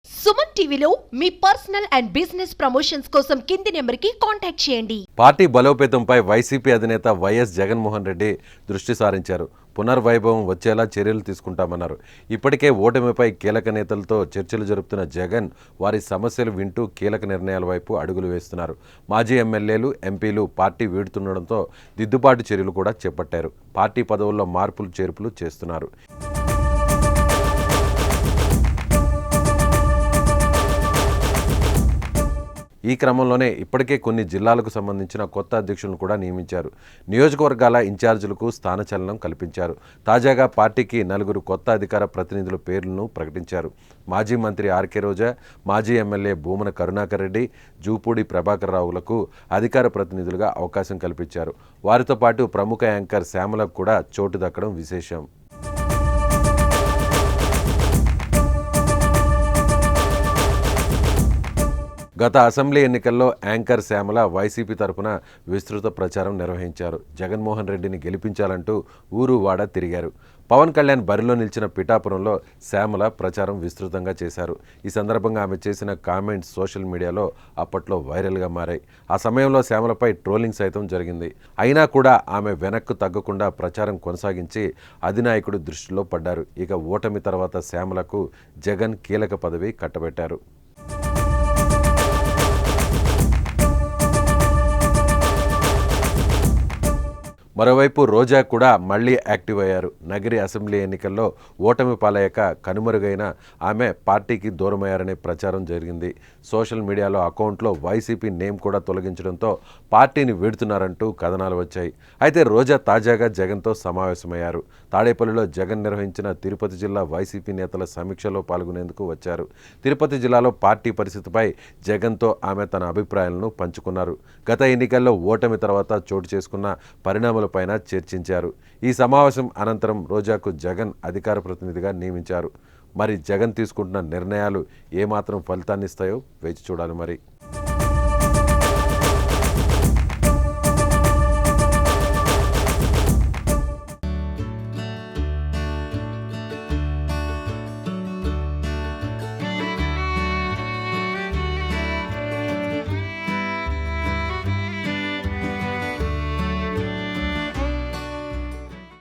సుమన్ టీవీలో మీ personal and business promotions కోసం కింది నెంబర్కి కాంటాక్ట్ చేయండి. పార్టీ బలోపేతంపై వైసీపీ అధినేత వైఎస్ జగన్మోహన్ రెడ్డి దృష్టి సారించారు. పునర్వైభవం వచ్చేలా చర్యలు తీసుకుంటామన్నారు. ఇప్పటికే ఓటమిపై కీలక నేతలతో చర్చలు జరుపుతున్న జగన్ వారి సమస్యలు వింటూ కీలక నిర్ణయాల వైపు అడుగులు వేస్తున్నారు. మాజీ ఎమ్మెల్యేలు, ఎంపీలు పార్టీ వీడుతుండడంతో దిద్దుబాటు చర్యలు కూడా చేపట్టారు. పార్టీ పదవుల్లో మార్పులు చేర్పులు చేస్తున్నారు. ఈ క్రమంలోనే ఇప్పటికే కొన్ని జిల్లాలకు సంబంధించిన కొత్త అధ్యక్షులను కూడా నియమించారు. నియోజకవర్గాల ఇన్ఛార్జీలకు స్థానచలనం కల్పించారు. తాజాగా పార్టీకి 4 కొత్త అధికార ప్రతినిధుల పేర్లను ప్రకటించారు. మాజీ మంత్రి ఆర్కే రోజా, మాజీ ఎమ్మెల్యే భూమన కరుణాకర్ రెడ్డి, జూపూడి ప్రభాకర్ రావులకు అధికార ప్రతినిధులుగా అవకాశం కల్పించారు. వారితో పాటు ప్రముఖ యాంకర్ శ్యామలకు కూడా చోటు దక్కడం విశేషం. గత అసెంబ్లీ ఎన్నికల్లో యాంకర్ శ్యామల వైసీపీ తరపున విస్తృత ప్రచారం నిర్వహించారు. జగన్మోహన్ రెడ్డిని గెలిపించాలంటూ ఊరు వాడ తిరిగారు. పవన్ కళ్యాణ్ బరిలో నిలిచిన పిఠాపురంలో శ్యామల ప్రచారం విస్తృతంగా చేశారు. ఈ సందర్భంగా ఆమె చేసిన కామెంట్స్ సోషల్ మీడియాలో అప్పట్లో వైరల్గా మారాయి. ఆ సమయంలో శ్యామలపై ట్రోలింగ్ సైతం జరిగింది. అయినా కూడా ఆమె వెనక్కు తగ్గకుండా ప్రచారం కొనసాగించి అధినాయకుడు దృష్టిలో పడ్డారు. ఇక ఓటమి తర్వాత శ్యామలకు జగన్ కీలక పదవి కట్టబెట్టారు. మరోవైపు రోజా కూడా మళ్లీ యాక్టివ్ అయ్యారు. నగరి అసెంబ్లీ ఎన్నికల్లో ఓటమి పాలయ్యాక కనుమరుగైన ఆమె పార్టీకి దూరమయ్యారనే ప్రచారం జరిగింది. సోషల్ మీడియాలో అకౌంట్లో వైసీపీ నేమ్ కూడా తొలగించడంతో పార్టీని వీడుతున్నారంటూ కథనాలు వచ్చాయి. అయితే రోజా తాజాగా జగన్తో సమావేశమయ్యారు. తాడేపల్లిలో జగన్ నిర్వహించిన తిరుపతి జిల్లా వైసీపీ నేతల సమీక్షలో పాల్గొనేందుకు వచ్చారు. తిరుపతి జిల్లాలో పార్టీ పరిస్థితిపై జగన్తో ఆమె తన అభిప్రాయాలను పంచుకున్నారు. గత ఎన్నికల్లో ఓటమి తర్వాత చోటు చేసుకున్న పరిణామాల పైన చర్చించారు. ఈ సమావేశం అనంతరం రోజాకు జగన్ అధికార ప్రతినిధిగా నియమించారు. మరి జగన్ తీసుకుంటున్న నిర్ణయాలు ఏమాత్రం ఫలితాన్నిస్తాయో వేచి చూడాలి మరి.